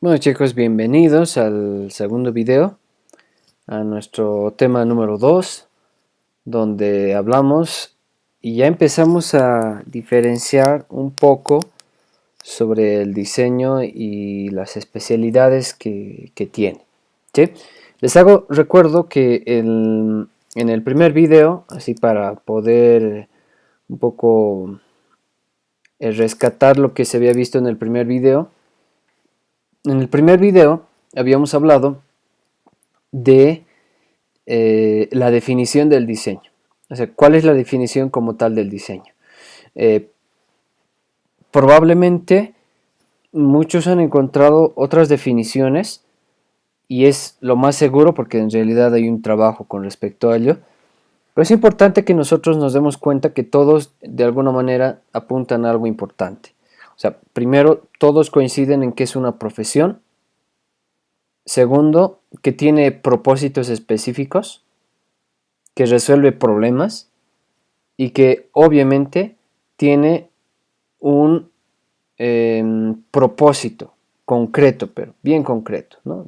Bueno chicos, bienvenidos al segundo video, a nuestro tema número 2, donde hablamos y ya empezamos a diferenciar un poco sobre el diseño y las especialidades que tiene, ¿sí? Les hago recuerdo que en el primer video, así para poder un poco rescatar lo que se había visto en el primer video, habíamos hablado de la definición del diseño. O sea, ¿cuál es la definición como tal del diseño? Eh, Probablemente muchos han encontrado otras definiciones y es lo más seguro porque en realidad hay un trabajo con respecto a ello. Pero es importante que nosotros nos demos cuenta que todos de alguna manera apuntan a algo importante. O sea, primero, todos coinciden en que es una profesión. Segundo, que tiene propósitos específicos, que resuelve problemas y que obviamente tiene un propósito concreto, pero bien concreto, ¿no?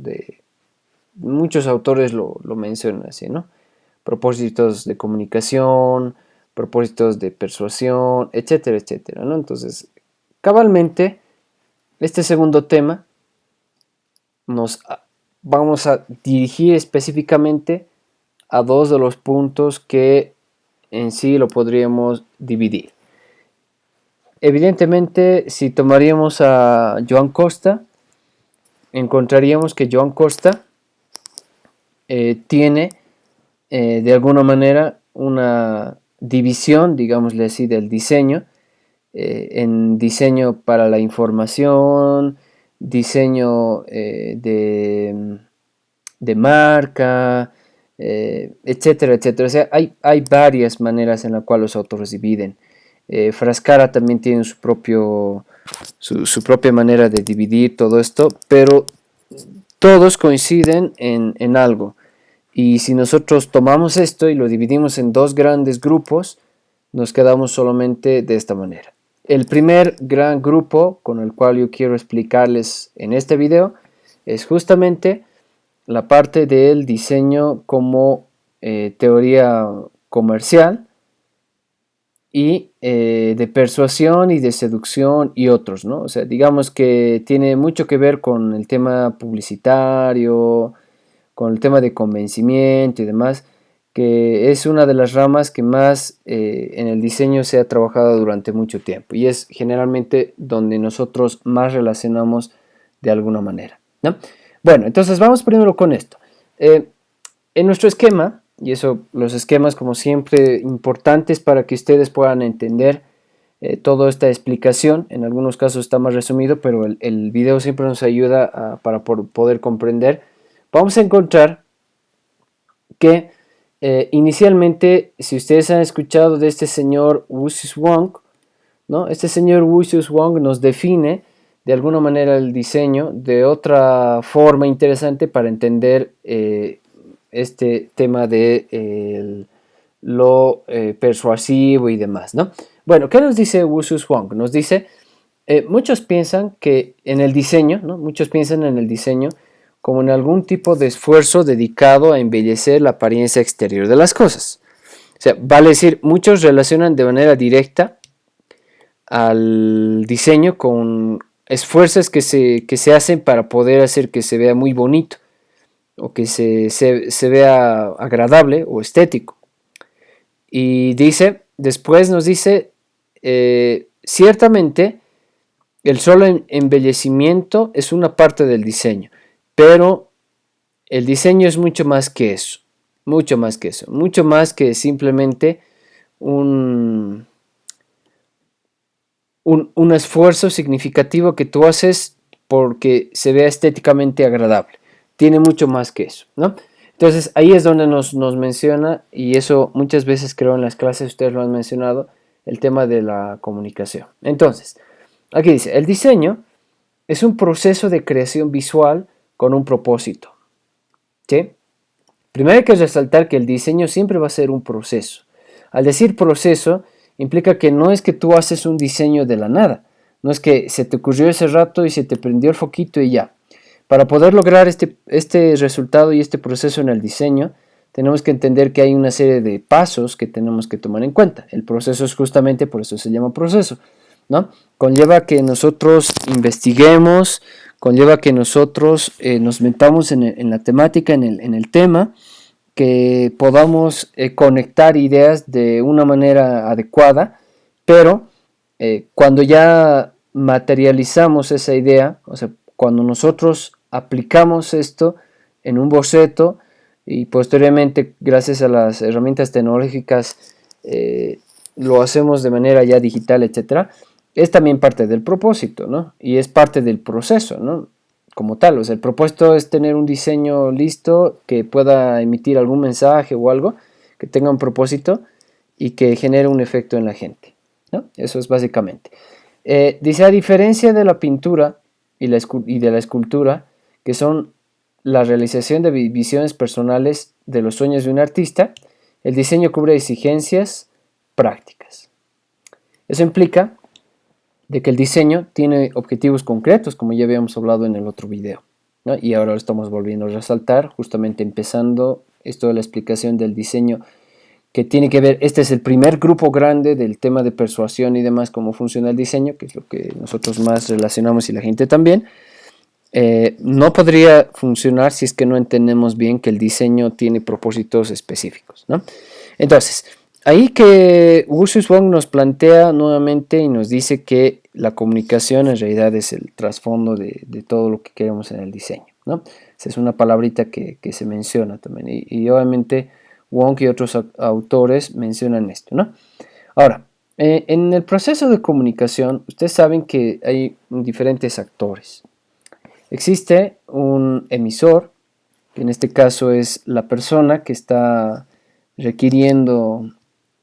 Muchos autores lo mencionan así, ¿no? Propósitos de comunicación, propósitos de persuasión, etcétera, etcétera, ¿no? Entonces, cabalmente, este segundo tema nos vamos a dirigir específicamente a dos de los puntos que en sí lo podríamos dividir. Evidentemente, si tomaríamos a Joan Costa, encontraríamos que Joan Costa tiene de alguna manera una división, digámosle así, del diseño, en diseño para la información, diseño de marca, etcétera, etcétera. O sea, hay varias maneras en las cuales los autores dividen. Frascara también tiene su propia manera de dividir todo esto, pero todos coinciden en algo. Y si nosotros tomamos esto y lo dividimos en dos grandes grupos, nos quedamos solamente de esta manera. El primer gran grupo con el cual yo quiero explicarles en este video es justamente la parte del diseño como teoría comercial y de persuasión y de seducción y otros, ¿no? O sea, digamos que tiene mucho que ver con el tema publicitario, con el tema de convencimiento y demás, que es una de las ramas que más en el diseño se ha trabajado durante mucho tiempo y es generalmente donde nosotros más relacionamos de alguna manera, ¿no? Bueno, entonces vamos primero con esto. En nuestro esquema, y eso, los esquemas como siempre importantes para que ustedes puedan entender toda esta explicación, en algunos casos está más resumido, pero el video siempre nos ayuda para poder comprender. Vamos a encontrar que inicialmente, si ustedes han escuchado de este señor Lucius Wong, ¿no? Este señor Lucius Wong nos define de alguna manera el diseño de otra forma interesante para entender este tema de lo persuasivo y demás, ¿no? Bueno, ¿qué nos dice Lucius Wong? Nos dice, muchos piensan que en el diseño, ¿no? Muchos piensan en el diseño como en algún tipo de esfuerzo dedicado a embellecer la apariencia exterior de las cosas. O sea, vale decir, muchos relacionan de manera directa al diseño con esfuerzos que se hacen para poder hacer que se vea muy bonito o que se vea agradable o estético. Y dice, después nos dice, ciertamente el solo embellecimiento es una parte del diseño, pero el diseño es mucho más que eso, mucho más que eso, mucho más que simplemente un esfuerzo significativo que tú haces porque se vea estéticamente agradable. Tiene mucho más que eso, ¿no? Entonces ahí es donde nos menciona, y eso muchas veces creo en las clases ustedes lo han mencionado, el tema de la comunicación. Entonces, aquí dice, el diseño es un proceso de creación visual con un propósito, ¿sí? Primero hay que resaltar que el diseño siempre va a ser un proceso. Al decir proceso, implica que no es que tú haces un diseño de la nada, no es que se te ocurrió ese rato y se te prendió el foquito y ya. Para poder lograr este resultado y este proceso en el diseño, tenemos que entender que hay una serie de pasos que tenemos que tomar en cuenta. El proceso es justamente, por eso se llama proceso, ¿no? Conlleva que nosotros investiguemos, conlleva que nosotros nos metamos en la temática, en el tema, que podamos conectar ideas de una manera adecuada, pero cuando ya materializamos esa idea, o sea, cuando nosotros aplicamos esto en un boceto y posteriormente, gracias a las herramientas tecnológicas, lo hacemos de manera ya digital, etcétera, es también parte del propósito, ¿no? Y es parte del proceso, ¿no? Como tal, o sea, el propósito es tener un diseño listo que pueda emitir algún mensaje o algo, que tenga un propósito y que genere un efecto en la gente, ¿no? Eso es básicamente. Dice, a diferencia de la pintura y de la escultura, que son la realización de visiones personales de los sueños de un artista, el diseño cubre exigencias prácticas. Eso implica de que el diseño tiene objetivos concretos, como ya habíamos hablado en el otro video, ¿no? Y ahora lo estamos volviendo a resaltar, justamente empezando esto de la explicación del diseño, que tiene que ver, este es el primer grupo grande del tema de persuasión y demás, cómo funciona el diseño, que es lo que nosotros más relacionamos y la gente también. No podría funcionar si es que no entendemos bien que el diseño tiene propósitos específicos, ¿no? Entonces, ahí que Ursus Wong nos plantea nuevamente y nos dice que la comunicación en realidad es el trasfondo de todo lo que queremos en el diseño, ¿no? Esa es una palabrita que se menciona también y obviamente Wong y otros autores mencionan esto, ¿no? Ahora, en el proceso de comunicación, ustedes saben que hay diferentes actores. Existe un emisor, que en este caso es la persona que está requiriendo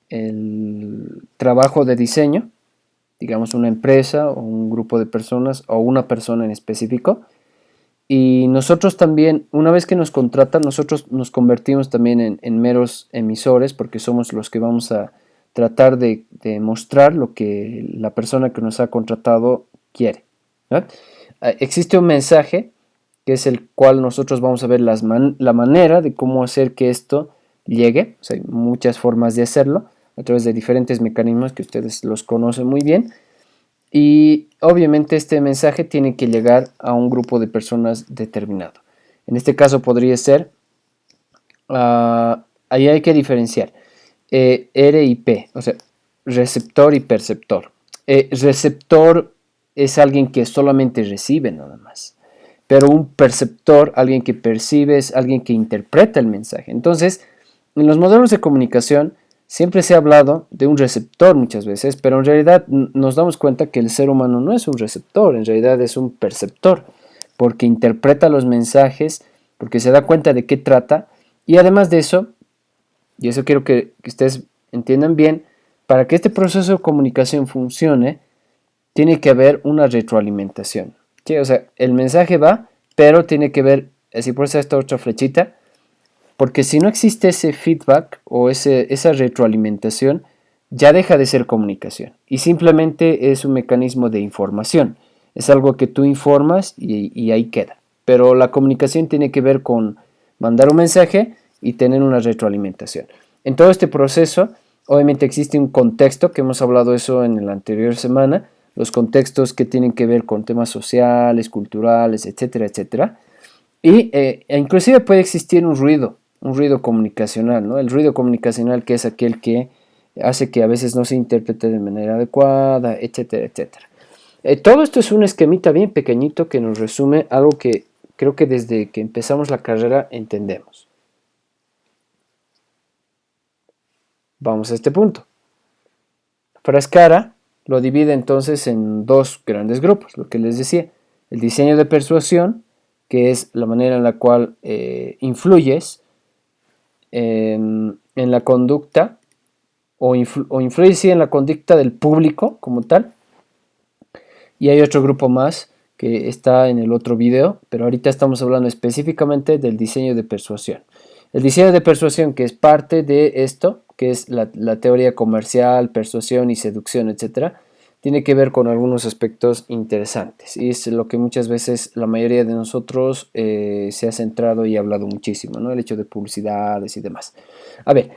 el trabajo de diseño, digamos una empresa o un grupo de personas o una persona en específico. Y nosotros también, una vez que nos contratan, nosotros nos convertimos también en meros emisores porque somos los que vamos a tratar de mostrar lo que la persona que nos ha contratado quiere, ¿no? Existe un mensaje que es el cual nosotros vamos a ver la manera de cómo hacer que esto llegue. O sea, hay muchas formas de hacerlo a través de diferentes mecanismos que ustedes los conocen muy bien. Y obviamente este mensaje tiene que llegar a un grupo de personas determinado. En este caso podría ser, ahí hay que diferenciar R y P, o sea, receptor y perceptor. Receptor es alguien que solamente recibe nada más, pero un perceptor, alguien que percibe, es alguien que interpreta el mensaje. Entonces, en los modelos de comunicación siempre se ha hablado de un receptor muchas veces, pero en realidad nos damos cuenta que el ser humano no es un receptor, en realidad es un perceptor, porque interpreta los mensajes, porque se da cuenta de qué trata, y además de eso, y eso quiero que ustedes entiendan bien, para que este proceso de comunicación funcione, tiene que haber una retroalimentación. ¿Sí? O sea, el mensaje va, pero tiene que haber, así por eso esta otra flechita, porque si no existe ese feedback o esa retroalimentación, ya deja de ser comunicación y simplemente es un mecanismo de información. Es algo que tú informas y ahí queda. Pero la comunicación tiene que ver con mandar un mensaje y tener una retroalimentación. En todo este proceso, obviamente existe un contexto, que hemos hablado eso en la anterior semana, los contextos que tienen que ver con temas sociales, culturales, etcétera, etcétera. Y inclusive puede existir un ruido comunicacional, ¿no? El ruido comunicacional, que es aquel que hace que a veces no se interprete de manera adecuada, etcétera, etcétera. Todo esto es un esquemita bien pequeñito que nos resume algo que creo que desde que empezamos la carrera entendemos. Vamos a este punto. Frascara lo divide entonces en dos grandes grupos, lo que les decía, el diseño de persuasión, que es la manera en la cual influyes en la conducta o influye sí, en la conducta del público como tal. Y hay otro grupo más que está en el otro video, pero ahorita estamos hablando específicamente del diseño de persuasión. El diseño de persuasión, que es parte de esto, que es la teoría comercial, persuasión y seducción, etc., tiene que ver con algunos aspectos interesantes y es lo que muchas veces la mayoría de nosotros se ha centrado y ha hablado muchísimo, ¿no? El hecho de publicidades y demás. A ver,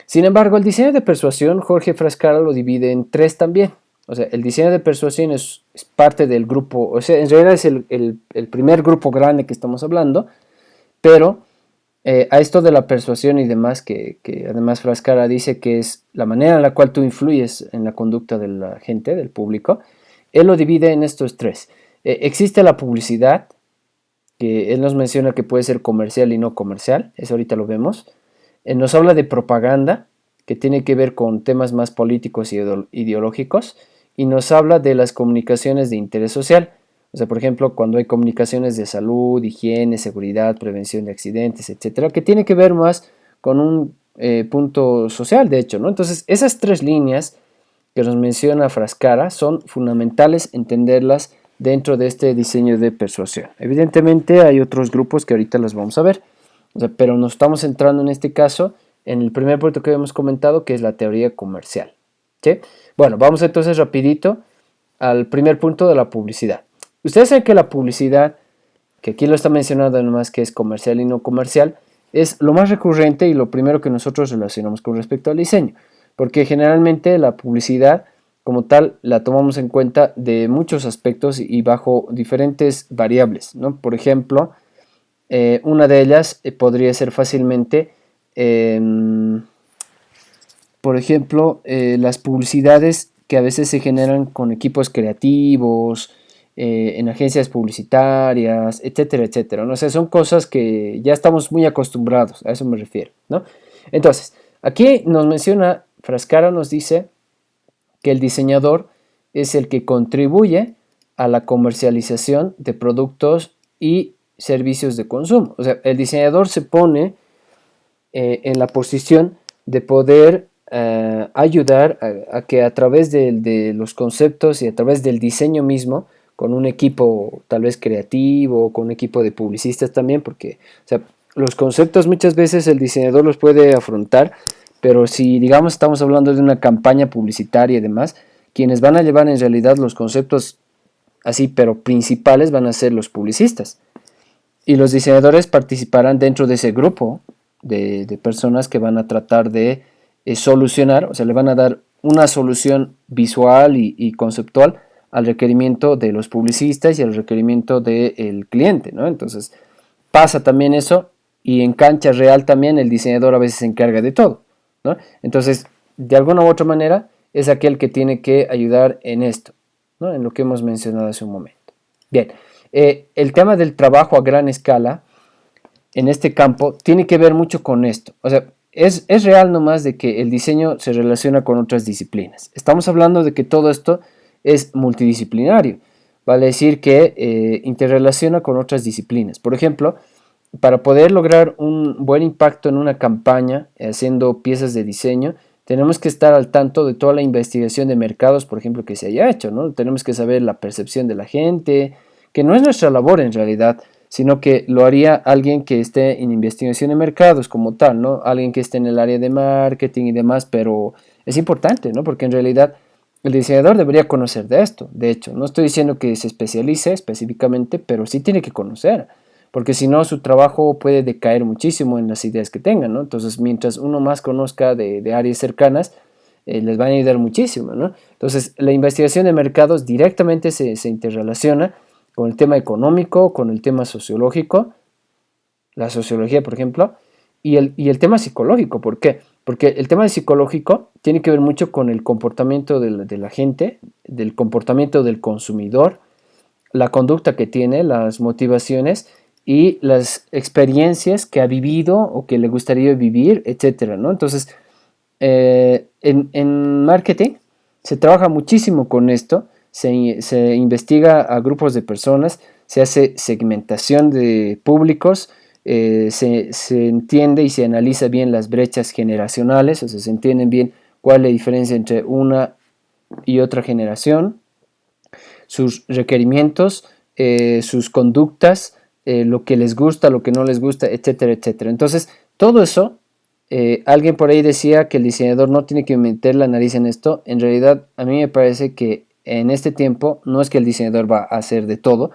sin embargo, el diseño de persuasión, Jorge Frascara lo divide en tres también. O sea, el diseño de persuasión es parte del grupo, o sea, en realidad es el primer grupo grande que estamos hablando, pero a esto de la persuasión y demás, que además Frascara dice que es la manera en la cual tú influyes en la conducta de la gente, del público, él lo divide en estos tres. Existe la publicidad, que él nos menciona que puede ser comercial y no comercial, eso ahorita lo vemos. Nos habla de propaganda, que tiene que ver con temas más políticos y ideológicos, y nos habla de las comunicaciones de interés social. O sea, por ejemplo, cuando hay comunicaciones de salud, higiene, seguridad, prevención de accidentes, etcétera, que tiene que ver más con un punto social, de hecho, ¿no? Entonces, esas tres líneas que nos menciona Frascara son fundamentales entenderlas dentro de este diseño de persuasión. Evidentemente, hay otros grupos que ahorita los vamos a ver, o sea, pero nos estamos centrando en este caso en el primer punto que habíamos comentado, que es la teoría comercial. ¿Sí? Bueno, vamos entonces rapidito al primer punto de la publicidad. Ustedes saben que la publicidad, que aquí lo está mencionando nomás que es comercial y no comercial, es lo más recurrente y lo primero que nosotros relacionamos con respecto al diseño, porque generalmente la publicidad como tal la tomamos en cuenta de muchos aspectos y bajo diferentes variables, ¿no? Por ejemplo, una de ellas podría ser fácilmente, por ejemplo, las publicidades que a veces se generan con equipos creativos, en agencias publicitarias, etcétera, etcétera, ¿no? O sea, son cosas que ya estamos muy acostumbrados, a eso me refiero, ¿no? Entonces, aquí nos menciona, Frascara nos dice que el diseñador es el que contribuye a la comercialización de productos y servicios de consumo. O sea, el diseñador se pone en la posición de poder ayudar a que a través de los conceptos y a través del diseño mismo, con un equipo tal vez creativo, con un equipo de publicistas también, porque o sea, los conceptos muchas veces el diseñador los puede afrontar, pero si digamos estamos hablando de una campaña publicitaria y demás, quienes van a llevar en realidad los conceptos así, pero principales van a ser los publicistas. Y los diseñadores participarán dentro de ese grupo de personas que van a tratar de solucionar, o sea, le van a dar una solución visual y conceptual al requerimiento de los publicistas y al requerimiento del cliente, ¿no? Entonces, pasa también eso y en cancha real también el diseñador a veces se encarga de todo, ¿no? Entonces, de alguna u otra manera, es aquel que tiene que ayudar en esto, ¿no? En lo que hemos mencionado hace un momento. Bien, el tema del trabajo a gran escala en este campo tiene que ver mucho con esto. O sea, es real nomás de que el diseño se relaciona con otras disciplinas. Estamos hablando de que todo esto es multidisciplinario. Vale decir que interrelaciona con otras disciplinas. Por ejemplo, para poder lograr un buen impacto en una campaña haciendo piezas de diseño, tenemos que estar al tanto de toda la investigación de mercados, por ejemplo, que se haya hecho, ¿no? Tenemos que saber la percepción de la gente, que no es nuestra labor en realidad, sino que lo haría alguien que esté en investigación de mercados como tal, ¿no? Alguien que esté en el área de marketing y demás, pero es importante, ¿no? Porque en realidad el diseñador debería conocer de esto. De hecho, no estoy diciendo que se especialice específicamente, pero sí tiene que conocer, porque si no, su trabajo puede decaer muchísimo en las ideas que tengan, ¿no? Entonces, mientras uno más conozca de áreas cercanas, les van a ayudar muchísimo, ¿no? Entonces, la investigación de mercados directamente se interrelaciona con el tema económico, con el tema sociológico, la sociología, por ejemplo, y el tema psicológico. ¿Por qué? Porque el tema psicológico tiene que ver mucho con el comportamiento de la gente, del comportamiento del consumidor, la conducta que tiene, las motivaciones y las experiencias que ha vivido o que le gustaría vivir, etcétera, ¿no? Entonces, en marketing se trabaja muchísimo con esto, se investiga a grupos de personas, se hace segmentación de públicos, se entiende y se analiza bien las brechas generacionales, o sea, se entienden bien cuál es la diferencia entre una y otra generación, sus requerimientos, sus conductas, lo que les gusta, lo que no les gusta, etcétera, etcétera. Entonces, todo eso, alguien por ahí decía que el diseñador no tiene que meter la nariz en esto. En realidad, a mí me parece que en este tiempo no es que el diseñador va a hacer de todo,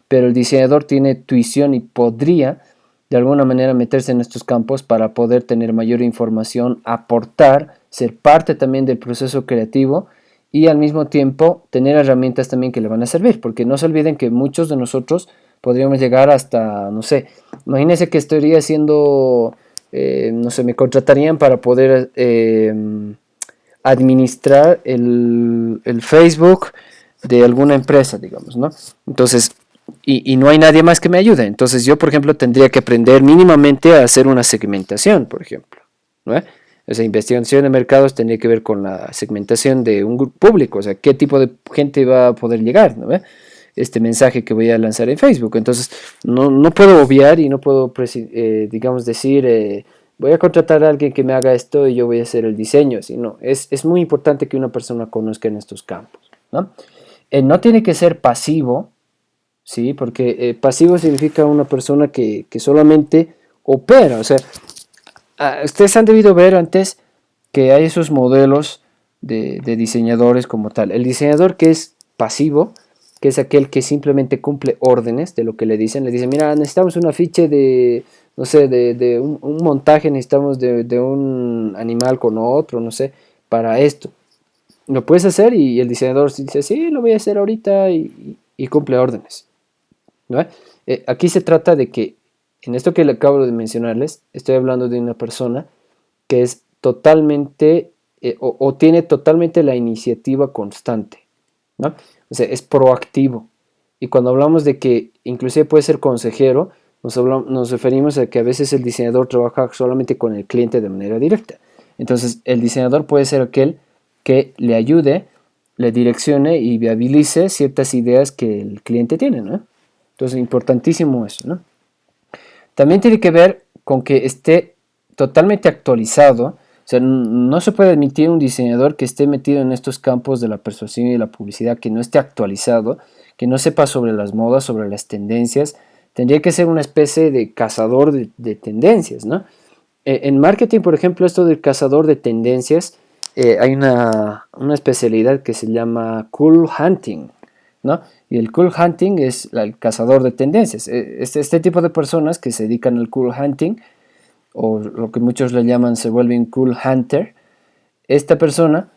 pero el diseñador tiene tuición y podría de alguna manera meterse en estos campos para poder tener mayor información, aportar, ser parte también del proceso creativo y al mismo tiempo tener herramientas también que le van a servir, porque no se olviden que muchos de nosotros podríamos llegar hasta, no sé, imagínense que estaría haciendo, no sé, me contratarían para poder administrar el Facebook de alguna empresa, digamos, ¿no? Entonces, y no hay nadie más que me ayude. Entonces yo, por ejemplo, tendría que aprender mínimamente a hacer una segmentación, por ejemplo, ¿no? O sea, investigación de mercados tendría que ver con la segmentación de un grupo público, o sea, qué tipo de gente va a poder llegar, ¿no? Este mensaje que voy a lanzar en Facebook. Entonces, no puedo obviar y no puedo, digamos, decir, voy a contratar a alguien que me haga esto y yo voy a hacer el diseño, sino es muy importante que una persona conozca en estos campos, ¿no? No tiene que ser pasivo, ¿sí? Porque pasivo significa una persona que solamente opera. O sea, ustedes han debido ver antes que hay esos modelos de diseñadores como tal. El diseñador que es pasivo, que es aquel que simplemente cumple órdenes de lo que le dicen mira, necesitamos un afiche de, no sé, de un montaje, necesitamos de un animal con otro, no sé, para esto. Lo puedes hacer y el diseñador dice, sí, lo voy a hacer ahorita y cumple órdenes, ¿no? Aquí se trata de que, en esto que le acabo de mencionarles, estoy hablando de una persona que es totalmente, o tiene totalmente la iniciativa constante, ¿no? O sea, es proactivo. Y cuando hablamos de que inclusive puede ser consejero, nos referimos a que a veces el diseñador trabaja solamente con el cliente de manera directa. Entonces, el diseñador puede ser aquel que le ayude, le direccione y viabilice ciertas ideas que el cliente tiene, ¿no? Entonces, importantísimo eso, ¿no? También tiene que ver con que esté totalmente actualizado. O sea, no se puede admitir un diseñador que esté metido en estos campos de la persuasión y de la publicidad que no esté actualizado, que no sepa sobre las modas, sobre las tendencias. Tendría que ser una especie de cazador de tendencias, ¿no? En marketing, por ejemplo, esto del cazador de tendencias, hay una especialidad que se llama cool hunting, ¿no? Y el cool hunting es el cazador de tendencias. Este tipo de personas que se dedican al cool hunting, o lo que muchos le llaman se vuelven cool hunter, esta persona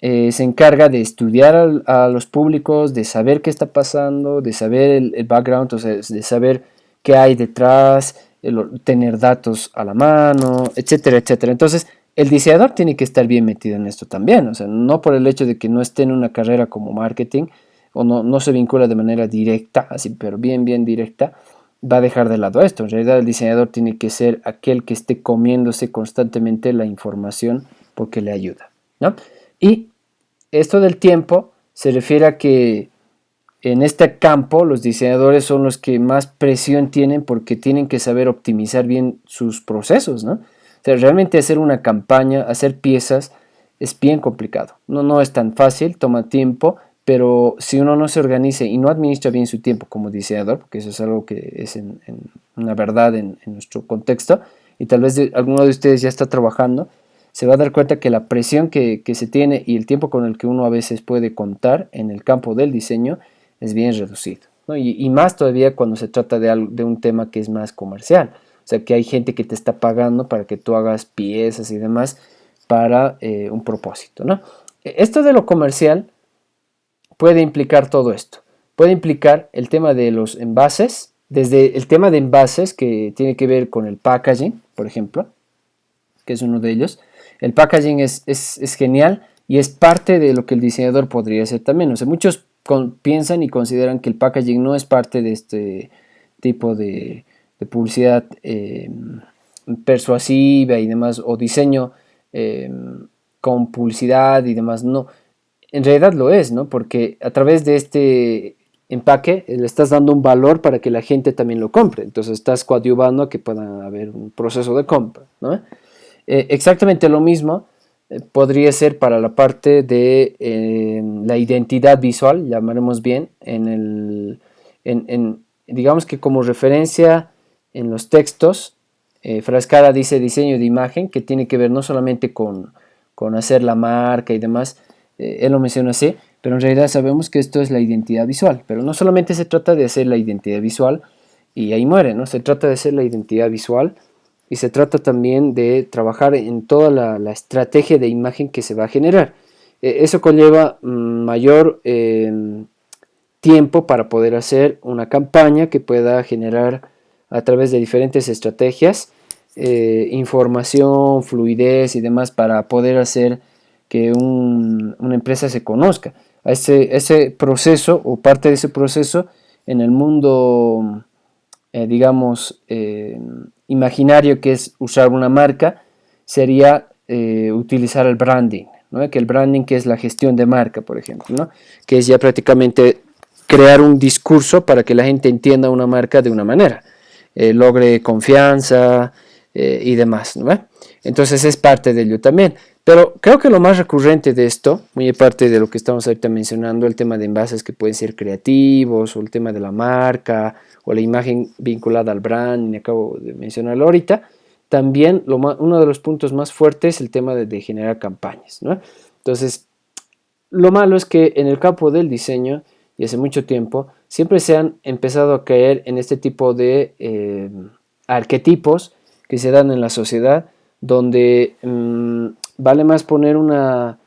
se encarga de estudiar a los públicos, de saber qué está pasando, de saber el background, o sea, de saber qué hay detrás, tener datos a la mano, etcétera, etcétera. Entonces, el diseñador tiene que estar bien metido en esto también, o sea, no por el hecho de que no esté en una carrera como marketing o no se vincula de manera directa, así, pero bien, bien directa, va a dejar de lado esto. En realidad, el diseñador tiene que ser aquel que esté comiéndose constantemente la información porque le ayuda, ¿no? Y esto del tiempo se refiere a que en este campo los diseñadores son los que más presión tienen porque tienen que saber optimizar bien sus procesos, ¿no? O sea, realmente hacer una campaña, hacer piezas es bien complicado. No es tan fácil, toma tiempo, pero si uno no se organiza y no administra bien su tiempo como diseñador, porque eso es algo que es en una verdad en nuestro contexto, y tal vez alguno de ustedes ya está trabajando, se va a dar cuenta que la presión que se tiene y el tiempo con el que uno a veces puede contar en el campo del diseño es bien reducido, ¿no? Y más todavía cuando se trata de un tema que es más comercial. O sea, que hay gente que te está pagando para que tú hagas piezas y demás para un propósito, ¿no? Esto de lo comercial puede implicar todo esto. Puede implicar el tema de los envases, desde el tema de envases que tiene que ver con el packaging, por ejemplo, que es uno de ellos. El packaging es genial y es parte de lo que el diseñador podría hacer también. O sea, muchos piensan y consideran que el packaging no es parte de este tipo de publicidad persuasiva y demás, o diseño con publicidad y demás. No, en realidad lo es, ¿no? Porque a través de este empaque le estás dando un valor para que la gente también lo compre. Entonces estás coadyuvando a que pueda haber un proceso de compra, ¿no? Exactamente lo mismo podría ser para la parte de la identidad visual, llamaremos bien, digamos que como referencia en los textos, Frascara dice diseño de imagen, que tiene que ver no solamente con hacer la marca y demás, él lo menciona así, pero en realidad sabemos que esto es la identidad visual. Pero no solamente se trata de hacer la identidad visual y ahí muere, ¿no? Se trata de hacer la identidad visual y se trata también de trabajar en toda la estrategia de imagen que se va a generar. Eso conlleva mayor tiempo para poder hacer una campaña que pueda generar a través de diferentes estrategias información, fluidez y demás para poder hacer que una empresa se conozca. Ese proceso o parte de ese proceso en el mundo, digamos, imaginario que es usar una marca, sería utilizar el branding, ¿no? Que el branding que es la gestión de marca, por ejemplo, ¿no? Que es ya prácticamente crear un discurso para que la gente entienda una marca de una manera, logre confianza y demás, ¿no? Entonces es parte de ello también. Pero creo que lo más recurrente de esto, muy aparte de lo que estamos ahorita mencionando, el tema de envases que pueden ser creativos, o el tema de la marca, o la imagen vinculada al brand, y acabo de mencionarlo ahorita, también uno de los puntos más fuertes es el tema de generar campañas, ¿no? Entonces, lo malo es que en el campo del diseño, y hace mucho tiempo, siempre se han empezado a caer en este tipo de arquetipos que se dan en la sociedad, donde vale más poner una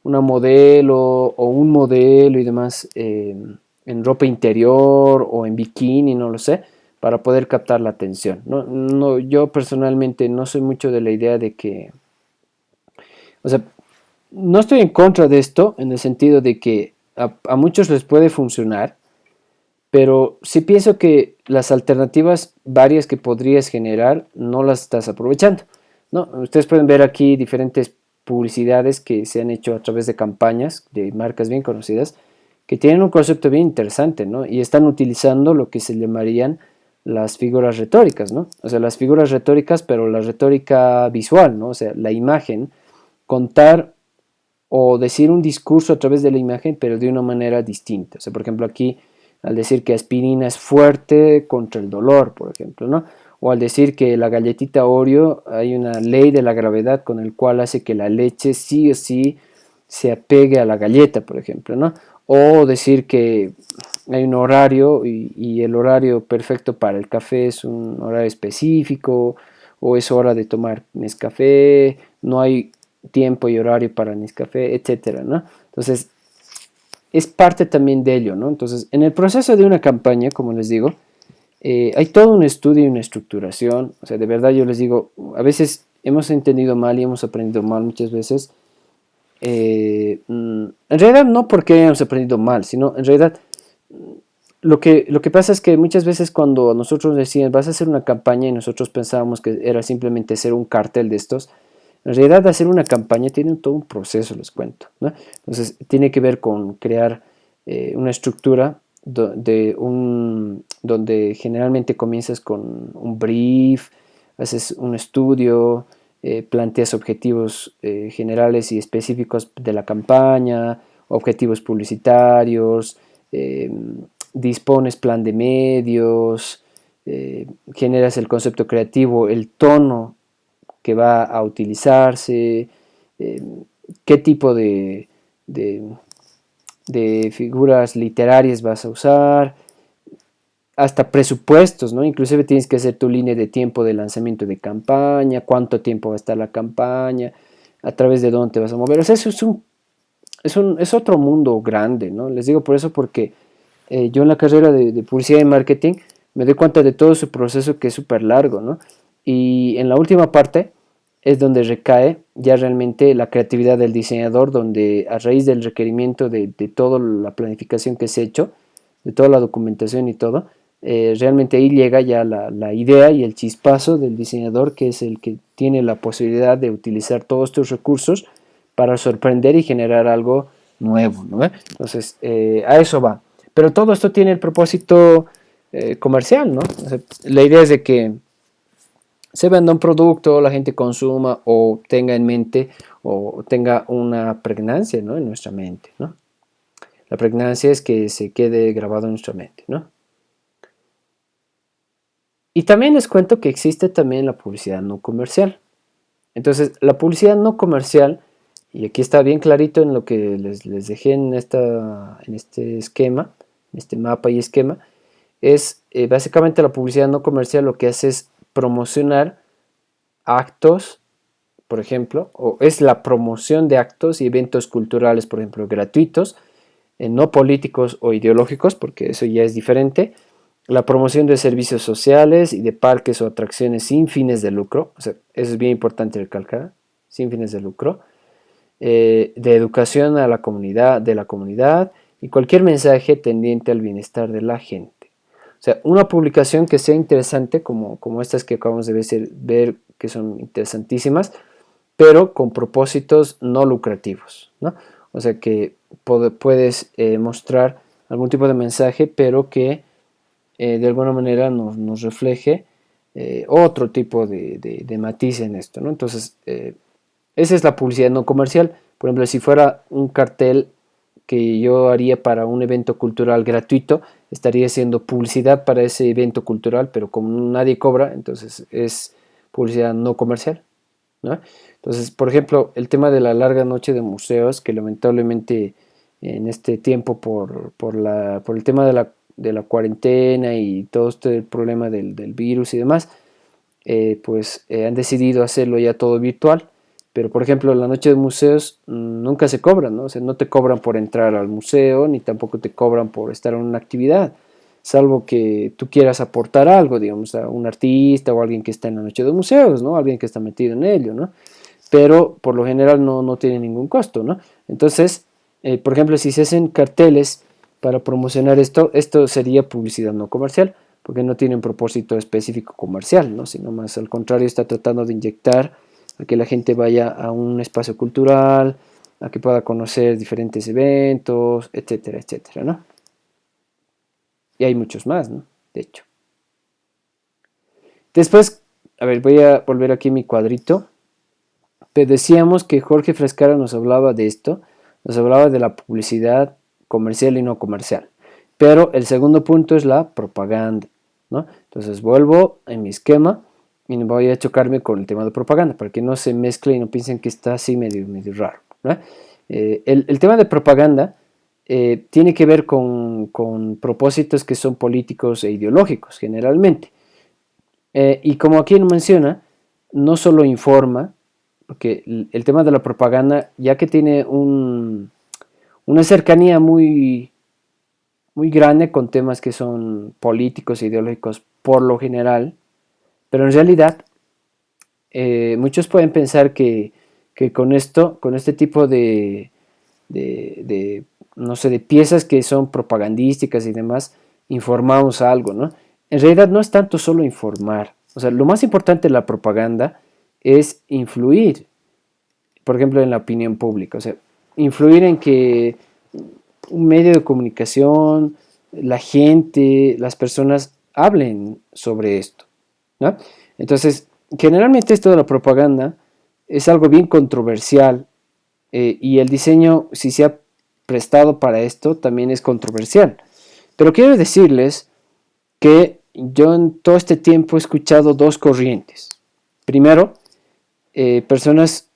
modelo o un modelo y demás en ropa interior o en bikini, no lo sé, para poder captar la atención. Yo personalmente no soy mucho de la idea de que, o sea, no estoy en contra de esto en el sentido de que a muchos les puede funcionar, pero sí pienso que las alternativas varias que podrías generar no las estás aprovechando, ¿no? Ustedes pueden ver aquí diferentes publicidades que se han hecho a través de campañas de marcas bien conocidas que tienen un concepto bien interesante, ¿no? Y están utilizando lo que se llamarían las figuras retóricas, ¿no? O sea, las figuras retóricas, pero la retórica visual, ¿no? O sea, la imagen, contar o decir un discurso a través de la imagen, pero de una manera distinta. O sea, por ejemplo, aquí al decir que aspirina es fuerte contra el dolor, por ejemplo, ¿no? O al decir que la galletita Oreo hay una ley de la gravedad con el cual hace que la leche sí o sí se apegue a la galleta, por ejemplo, ¿no? O decir que hay un horario y el horario perfecto para el café es un horario específico, o es hora de tomar Nescafé, no hay tiempo y horario para Nescafé, etcétera, ¿no? Entonces, es parte también de ello, ¿no? Entonces, en el proceso de una campaña, como les digo, hay todo un estudio y una estructuración, o sea, de verdad yo les digo, a veces hemos entendido mal y hemos aprendido mal muchas veces, en realidad no porque hemos aprendido mal, sino en realidad lo que pasa es que muchas veces cuando nosotros decían vas a hacer una campaña y nosotros pensábamos que era simplemente hacer un cartel de estos, en realidad hacer una campaña tiene todo un proceso, les cuento, ¿no? Entonces tiene que ver con crear una estructura donde generalmente comienzas con un brief, haces un estudio, planteas objetivos generales y específicos de la campaña, objetivos publicitarios, eh, dispones plan de medios, generas el concepto creativo, el tono que va a utilizarse, eh, qué tipo de, de figuras literarias vas a usar, hasta presupuestos, ¿no? Inclusive tienes que hacer tu línea de tiempo de lanzamiento de campaña, cuánto tiempo va a estar la campaña, a través de dónde te vas a mover. O sea, eso es otro mundo grande, ¿no? Les digo por eso porque yo en la carrera de publicidad y marketing me doy cuenta de todo su proceso que es súper largo, ¿no? Y en la última parte es donde recae ya realmente la creatividad del diseñador, donde a raíz del requerimiento de toda la planificación que se ha hecho, de toda la documentación y todo, realmente ahí llega ya la idea y el chispazo del diseñador, que es el que tiene la posibilidad de utilizar todos estos recursos para sorprender y generar algo nuevo, ¿no? Entonces, a eso va. Pero todo esto tiene el propósito comercial, ¿no? O sea, la idea es de que se venda un producto, la gente consuma o tenga en mente o tenga una pregnancia, ¿no? En nuestra mente, ¿no? La pregnancia es que se quede grabado en nuestra mente, ¿no? Y también les cuento que existe también la publicidad no comercial. Entonces, la publicidad no comercial y aquí está bien clarito en lo que les dejé en este esquema, en este mapa y esquema, es básicamente la publicidad no comercial lo que hace es promocionar actos, por ejemplo, o es la promoción de actos y eventos culturales, por ejemplo, gratuitos, no políticos o ideológicos, porque eso ya es diferente, la promoción de servicios sociales y de parques o atracciones sin fines de lucro, o sea, eso es bien importante recalcar, sin fines de lucro, de educación a la comunidad, de la comunidad y cualquier mensaje tendiente al bienestar de la gente. O sea, una publicación que sea interesante, como estas que acabamos de ver que son interesantísimas, pero con propósitos no lucrativos, ¿no? O sea, que puedes mostrar algún tipo de mensaje, pero que de alguna manera nos refleje otro tipo de matiz en esto, ¿no? Entonces, esa es la publicidad no comercial. Por ejemplo, si fuera un cartel que yo haría para un evento cultural gratuito, estaría haciendo publicidad para ese evento cultural, pero como nadie cobra, entonces es publicidad no comercial, ¿no? Entonces, por ejemplo, el tema de la larga noche de museos, que lamentablemente en este tiempo por el tema de la cuarentena y todo este problema del virus y demás, pues han decidido hacerlo ya todo virtual. Pero por ejemplo, la noche de museos nunca se cobran, ¿no? O sea, no te cobran por entrar al museo, ni tampoco te cobran por estar en una actividad, salvo que tú quieras aportar algo, digamos, a un artista o alguien que está en la noche de museos, ¿no? Alguien que está metido en ello, ¿no? Pero por lo general no tiene ningún costo, ¿no? Entonces, por ejemplo, si se hacen carteles para promocionar esto sería publicidad no comercial, porque no tiene un propósito específico comercial, ¿no? Sino más al contrario, está tratando de inyectar a que la gente vaya a un espacio cultural, a que pueda conocer diferentes eventos, etcétera, etcétera, ¿no? Y hay muchos más, ¿no? De hecho. Después, a ver, voy a volver aquí a mi cuadrito. Te decíamos que Jorge Frescara nos hablaba de esto, nos hablaba de la publicidad comercial y no comercial. Pero el segundo punto es la propaganda, ¿no? Entonces vuelvo en mi esquema y no voy a chocarme con el tema de propaganda para que no se mezcle y no piensen que está así medio raro, ¿no? El tema de propaganda tiene que ver con propósitos que son políticos e ideológicos generalmente. Y como aquí nos menciona, no solo informa, porque el tema de la propaganda, ya que tiene una cercanía muy grande con temas que son políticos e ideológicos por lo general, pero en realidad muchos pueden pensar que con esto, con este tipo no sé, de piezas que son propagandísticas y demás, informamos algo, ¿no? En realidad no es tanto solo informar, o sea, lo más importante de la propaganda es influir, por ejemplo, en la opinión pública, o sea, influir en que un medio de comunicación, la gente, las personas hablen sobre esto, ¿no? Entonces, generalmente esto de la propaganda es algo bien controversial y el diseño, si se ha prestado para esto, también es controversial. Pero quiero decirles que yo en todo este tiempo he escuchado dos corrientes. Primero, personas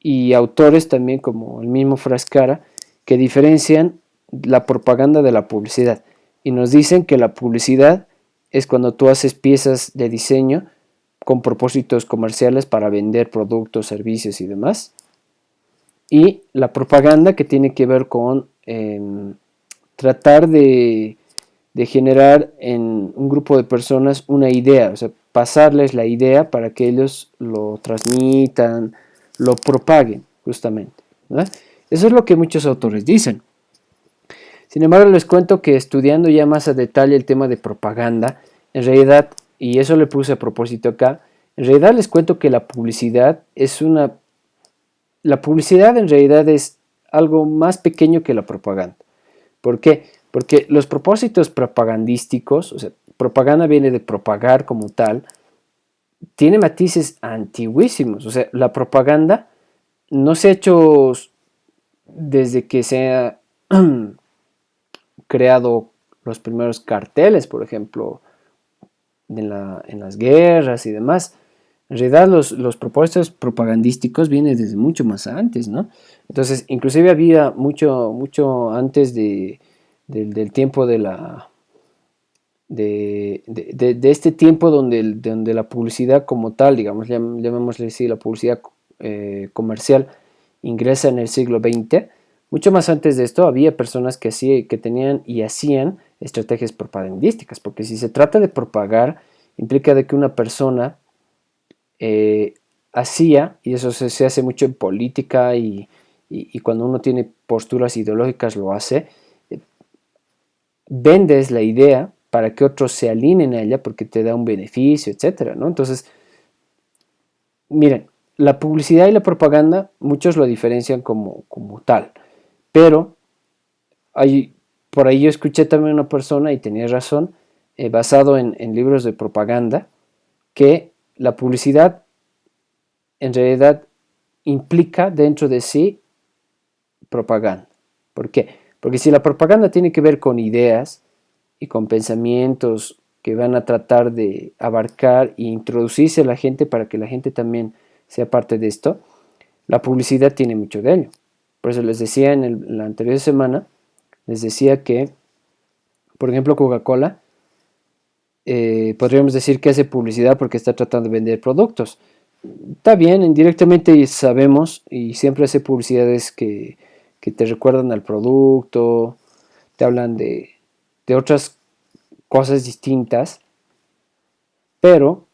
y autores también como el mismo Frascara que diferencian la propaganda de la publicidad y nos dicen que la publicidad es cuando tú haces piezas de diseño con propósitos comerciales para vender productos, servicios y demás, y la propaganda que tiene que ver con tratar de generar en un grupo de personas una idea, o sea, pasarles la idea para que ellos lo transmitan, lo propaguen, justamente, ¿no? Eso es lo que muchos autores dicen. Sin embargo, les cuento que estudiando ya más a detalle el tema de propaganda, en realidad, y eso le puse a propósito acá, en realidad les cuento que la publicidad en realidad es algo más pequeño que la propaganda. ¿Por qué? Porque los propósitos propagandísticos, o sea, propaganda viene de propagar como tal, tiene matices antiguísimos. O sea, la propaganda no se ha hecho desde que se ha creado los primeros carteles, por ejemplo, en las guerras y demás. En realidad los propósitos propagandísticos vienen desde mucho más antes, ¿no? Entonces, inclusive había mucho antes del tiempo de este tiempo donde la publicidad como tal, digamos, llamémosle así, la publicidad comercial ingresa en el siglo XX. Mucho más antes de esto había personas que tenían y hacían estrategias propagandísticas, porque si se trata de propagar, implica de que una persona eh, hacía, y eso se hace mucho en política y cuando uno tiene posturas ideológicas lo hace, eh, vendes la idea para que otros se alineen a ella porque te da un beneficio, etcétera, ¿no? Entonces, miren, la publicidad y la propaganda, muchos lo diferencian como tal, pero hay, por ahí yo escuché también una persona, y tenía razón, basado en libros de propaganda, que la publicidad en realidad implica dentro de sí propaganda. ¿Por qué? Porque si la propaganda tiene que ver con ideas y con pensamientos que van a tratar de abarcar e introducirse a la gente para que la gente también sea parte de esto, la publicidad tiene mucho de ello. Por eso les decía en la anterior semana, les decía que, por ejemplo, Coca-Cola, podríamos decir que hace publicidad porque está tratando de vender productos. Está bien, indirectamente sabemos y siempre hace publicidades que te recuerdan al producto, te hablan de otras cosas distintas, pero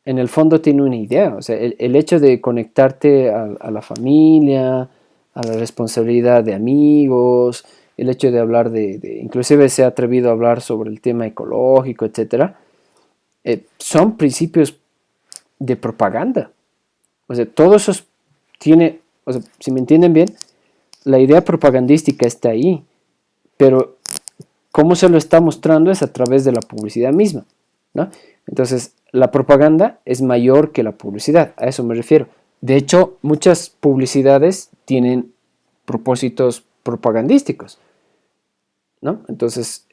en el fondo tiene una idea. O sea, el hecho de conectarte a la familia, a la responsabilidad de amigos, el hecho de hablar inclusive se ha atrevido a hablar sobre el tema ecológico, etcétera, son principios de propaganda. O sea, todo eso tiene, o sea, si me entienden bien, la idea propagandística está ahí, pero cómo se lo está mostrando es a través de la publicidad misma, ¿no? Entonces, la propaganda es mayor que la publicidad, a eso me refiero. De hecho, muchas publicidades tienen propósitos propagandísticos, ¿no? Entonces,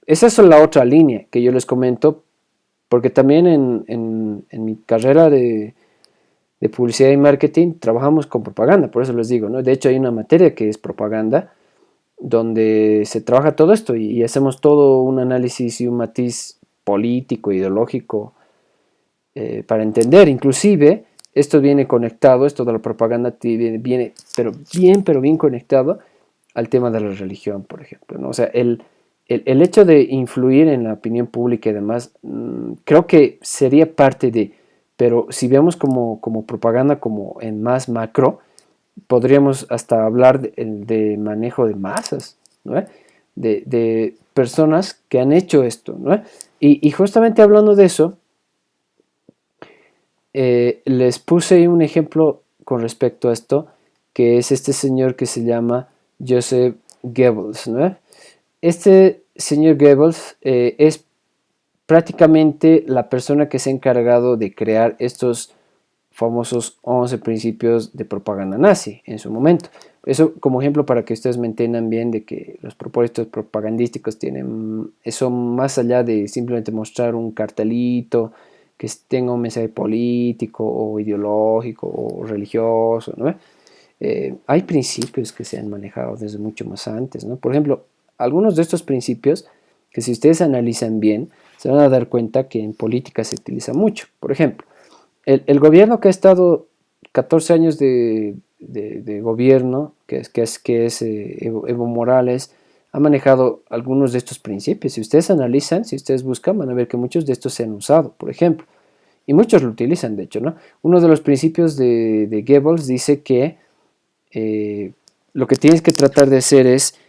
esa es la otra línea que yo les comento, porque también en mi carrera de publicidad y marketing trabajamos con propaganda, por eso les digo, ¿no? De hecho, hay una materia que es propaganda, donde se trabaja todo esto y hacemos todo un análisis y un matiz político, ideológico, para entender. Inclusive, esto viene conectado, esto de la propaganda viene pero bien conectado al tema de la religión, por ejemplo, ¿no? O sea, el hecho de influir en la opinión pública y demás, creo que sería parte de, pero si vemos como propaganda como en más macro, podríamos hasta hablar de manejo de masas, ¿no? De personas que han hecho esto, ¿no? Y justamente hablando de eso, les puse un ejemplo con respecto a esto, que es este señor que se llama Joseph Goebbels, ¿no? Este señor Goebbels es prácticamente la persona que se ha encargado de crear estos famosos 11 principios de propaganda nazi en su momento. Eso como ejemplo para que ustedes me entiendan bien de que los propósitos propagandísticos tienen eso más allá de simplemente mostrar un cartelito que tenga un mensaje político o ideológico o religioso, ¿no? Hay principios que se han manejado desde mucho más antes, ¿no? Por ejemplo, algunos de estos principios que si ustedes analizan bien se van a dar cuenta que en política se utiliza mucho. Por ejemplo, el gobierno que ha estado 14 años de gobierno, que es Evo Morales, ha manejado algunos de estos principios. Si ustedes analizan, si ustedes buscan, van a ver que muchos de estos se han usado, por ejemplo. Y muchos lo utilizan, de hecho, ¿no? Uno de los principios de Goebbels dice que lo que tienes que tratar de hacer es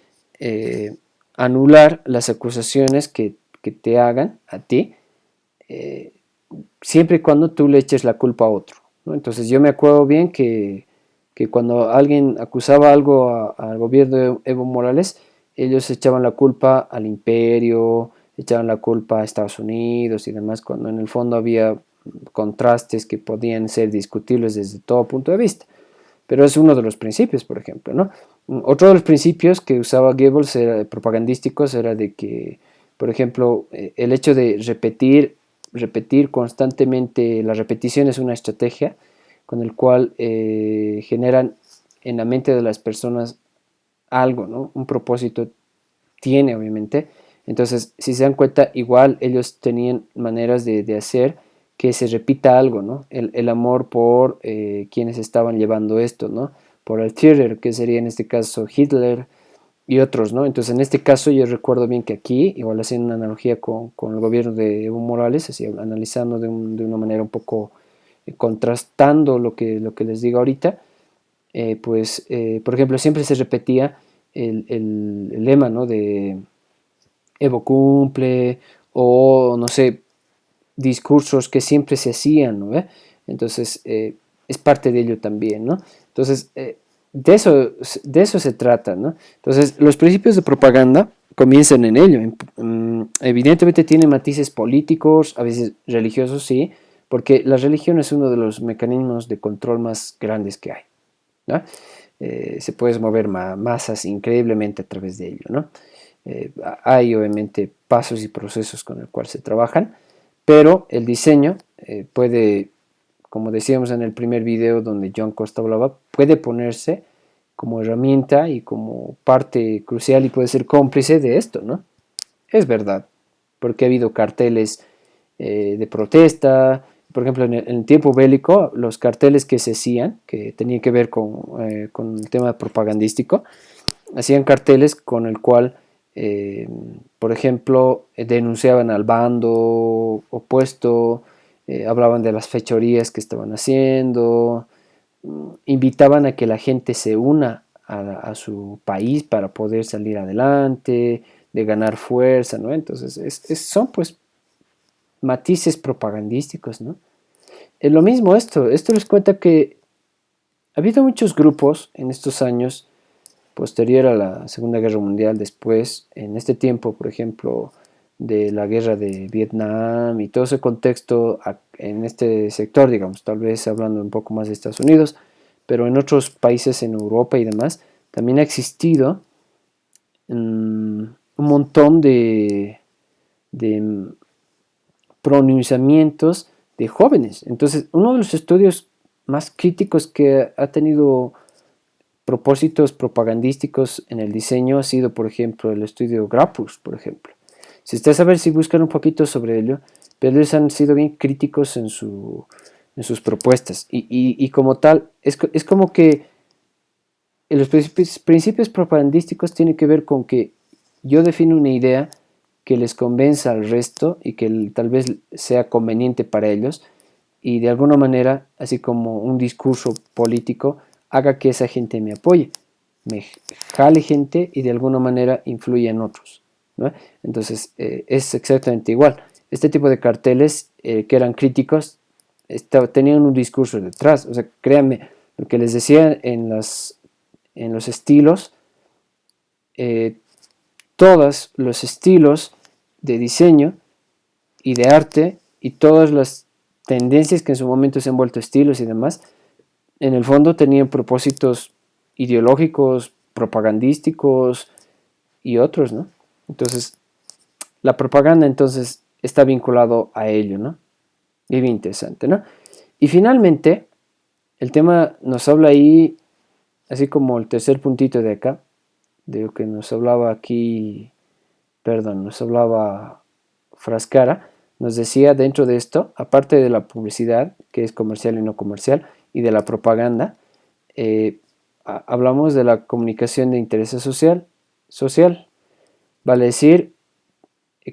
anular las acusaciones que te hagan a ti, eh, siempre y cuando tú le eches la culpa a otro, ¿no? Entonces yo me acuerdo bien que cuando alguien acusaba algo al gobierno de Evo Morales, ellos echaban la culpa al imperio, echaban la culpa a Estados Unidos y demás, cuando en el fondo había contrastes que podían ser discutibles desde todo punto de vista. Pero es uno de los principios, por ejemplo, ¿no? Otro de los principios que usaba Goebbels propagandísticos era de que, por ejemplo, el hecho de repetir repetir constantemente. La repetición es una estrategia con el cual generan en la mente de las personas algo, ¿no? Un propósito tiene, obviamente. Entonces, si se dan cuenta, igual ellos tenían maneras de hacer que se repita algo, ¿no? El amor por quienes estaban llevando esto, ¿no? Por el Führer, que sería en este caso Hitler y otros, ¿no? Entonces, en este caso yo recuerdo bien que aquí, igual haciendo una analogía con el gobierno de Evo Morales, así analizando de una manera un poco contrastando lo que les digo ahorita, por ejemplo, siempre se repetía el lema, ¿no? De Evo cumple, o no sé, discursos que siempre se hacían, ¿no? Entonces, es parte de ello también, ¿no? Entonces, de eso se trata, ¿no? Entonces, los principios de propaganda comienzan en ello. Evidentemente tiene matices políticos, a veces religiosos, sí, porque la religión es uno de los mecanismos de control más grandes que hay, ¿no? Se puede mover masas increíblemente a través de ello, ¿no? Hay obviamente pasos y procesos con el cual se trabajan, pero el diseño puede, como decíamos en el primer video donde John Costa hablaba, puede ponerse como herramienta y como parte crucial y puede ser cómplice de esto, ¿no? Es verdad, porque ha habido carteles de protesta. Por ejemplo, en el tiempo bélico, los carteles que se hacían, que tenían que ver con el tema propagandístico, hacían carteles con el cual, por ejemplo, denunciaban al bando opuesto, hablaban de las fechorías que estaban haciendo, invitaban a que la gente se una a su país para poder salir adelante, de ganar fuerza, ¿no? Entonces, son pues matices propagandísticos, ¿no? Es lo mismo esto les cuenta que ha habido muchos grupos en estos años, posterior a la Segunda Guerra Mundial, después, en este tiempo, por ejemplo, de la guerra de Vietnam y todo ese contexto en este sector, digamos, tal vez hablando un poco más de Estados Unidos, pero en otros países en Europa y demás, también ha existido un montón de pronunciamientos de jóvenes. Entonces, uno de los estudios más críticos que ha tenido propósitos propagandísticos en el diseño ha sido, por ejemplo, el estudio Grappus, por ejemplo. Si ustedes saben, si buscan un poquito sobre ello, pero ellos han sido bien críticos en sus propuestas. Y como tal, es como que los principios propagandísticos tienen que ver con que yo defino una idea que les convenza al resto y que tal vez sea conveniente para ellos y de alguna manera, así como un discurso político, haga que esa gente me apoye, me jale gente y de alguna manera influya en otros, ¿no? Entonces es exactamente igual. Este tipo de carteles que eran críticos tenían un discurso detrás. O sea, créanme, lo que les decía en los estilos, eh, todos los estilos de diseño y de arte y todas las tendencias que en su momento se han vuelto estilos y demás, en el fondo tenían propósitos ideológicos, propagandísticos y otros, ¿no? Entonces, la propaganda entonces está vinculado a ello, ¿no? Y bien interesante, ¿no? Y finalmente, el tema nos habla ahí, así como el tercer puntito de acá, de lo que nos hablaba aquí, perdón, nos hablaba Frascara, nos decía dentro de esto, aparte de la publicidad, que es comercial y no comercial, y de la propaganda, hablamos de la comunicación de interés social. Vale decir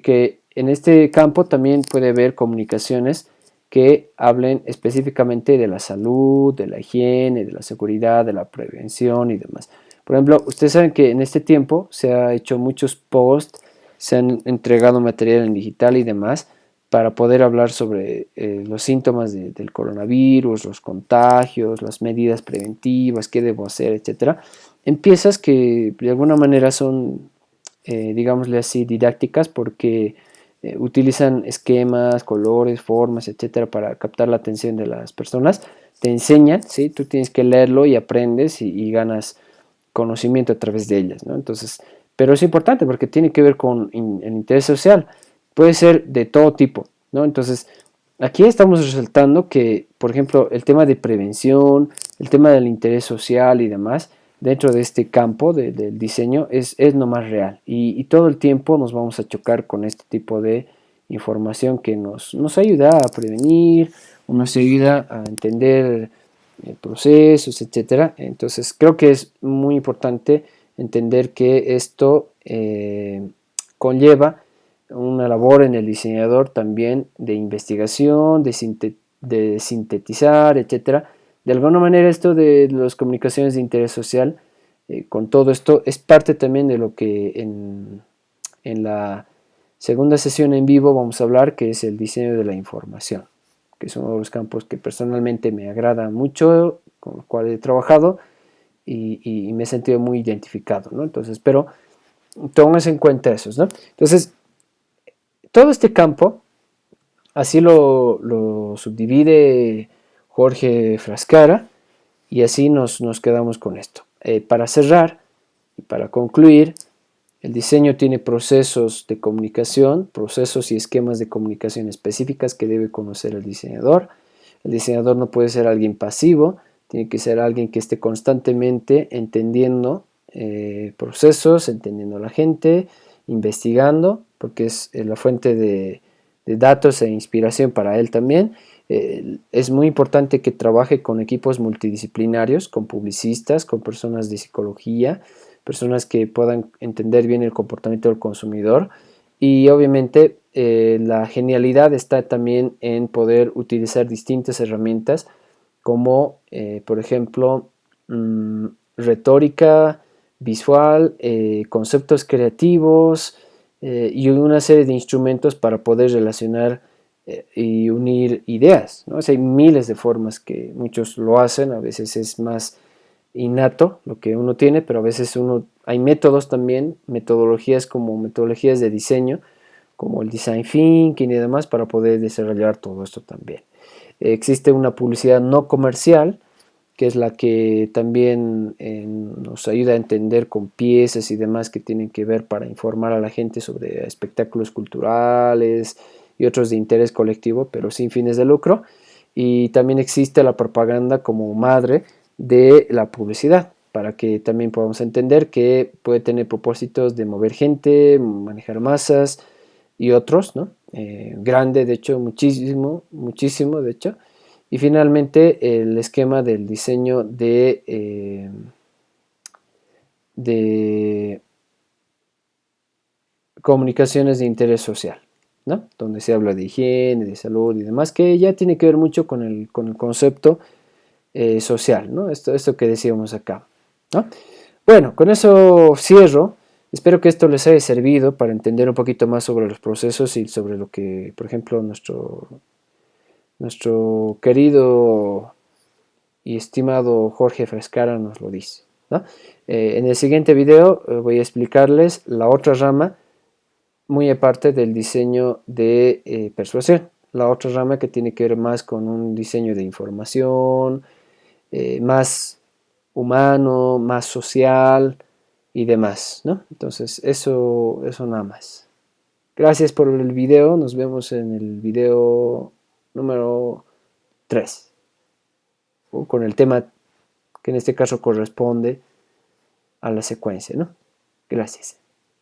que en este campo también puede haber comunicaciones que hablen específicamente de la salud, de la higiene, de la seguridad, de la prevención y demás. Por ejemplo, ustedes saben que en este tiempo se ha hecho muchos posts, se han entregado material en digital y demás para poder hablar sobre los síntomas del coronavirus, los contagios, las medidas preventivas, qué debo hacer, etcétera, en piezas que de alguna manera son, digámosle así, didácticas porque utilizan esquemas, colores, formas, etcétera, para captar la atención de las personas. Te enseñan, ¿sí? Tú tienes que leerlo y aprendes y ganas conocimiento a través de ellas, ¿no? Entonces, pero es importante porque tiene que ver con el interés social. Puede ser de todo tipo, ¿no? Entonces, aquí estamos resaltando que, por ejemplo, el tema de prevención, el tema del interés social y demás, dentro de este campo del diseño es lo más real. Y todo el tiempo nos vamos a chocar con este tipo de información que nos ayuda a prevenir, o nos ayuda a entender procesos, etcétera. Entonces, creo que es muy importante entender que esto conlleva una labor en el diseñador también de investigación, de sintetizar, etcétera. De alguna manera esto de las comunicaciones de interés social, con todo esto, es parte también de lo que en la segunda sesión en vivo vamos a hablar, que es el diseño de la información, que es uno de los campos que personalmente me agrada mucho, con el cual he trabajado y me he sentido muy identificado, ¿no? Entonces, pero tomes en cuenta esos, ¿no? Entonces, todo este campo, así lo subdivide Jorge Frascara y así nos quedamos con esto. Para cerrar y para concluir, el diseño tiene procesos de comunicación, procesos y esquemas de comunicación específicas que debe conocer el diseñador. El diseñador no puede ser alguien pasivo, tiene que ser alguien que esté constantemente entendiendo procesos, entendiendo a la gente, investigando, porque es la fuente de datos e inspiración para él también. Es muy importante que trabaje con equipos multidisciplinarios, con publicistas, con personas de psicología, personas que puedan entender bien el comportamiento del consumidor y obviamente la genialidad está también en poder utilizar distintas herramientas como por ejemplo retórica visual, conceptos creativos y una serie de instrumentos para poder relacionar y unir ideas, ¿no? O sea, hay miles de formas que muchos lo hacen, a veces es más innato lo que uno tiene, pero a veces hay métodos también, metodologías como metodologías de diseño, como el design thinking y demás, para poder desarrollar todo esto también. Existe una publicidad no comercial, que es la que también nos ayuda a entender con piezas y demás que tienen que ver para informar a la gente sobre espectáculos culturales y otros de interés colectivo, pero sin fines de lucro. Y también existe la propaganda como madre de la publicidad, para que también podamos entender que puede tener propósitos de mover gente, manejar masas y otros, ¿no? Grande, de hecho, muchísimo, muchísimo, de hecho. Y finalmente el esquema del diseño de comunicaciones de interés social, ¿no? Donde se habla de higiene, de salud y demás, que ya tiene que ver mucho con el concepto social, ¿no? Esto que decíamos acá, ¿no? Bueno, con eso cierro. Espero que esto les haya servido para entender un poquito más sobre los procesos y sobre lo que, por ejemplo, nuestro querido y estimado Jorge Frascara nos lo dice, ¿no? En el siguiente video voy a explicarles la otra rama, muy aparte del diseño de persuasión, la otra rama que tiene que ver más con un diseño de información, más humano, más social y demás, ¿no? Entonces, eso nada más. Gracias por el video, nos vemos en el video número 3, con el tema que en este caso corresponde a la secuencia, ¿no? Gracias.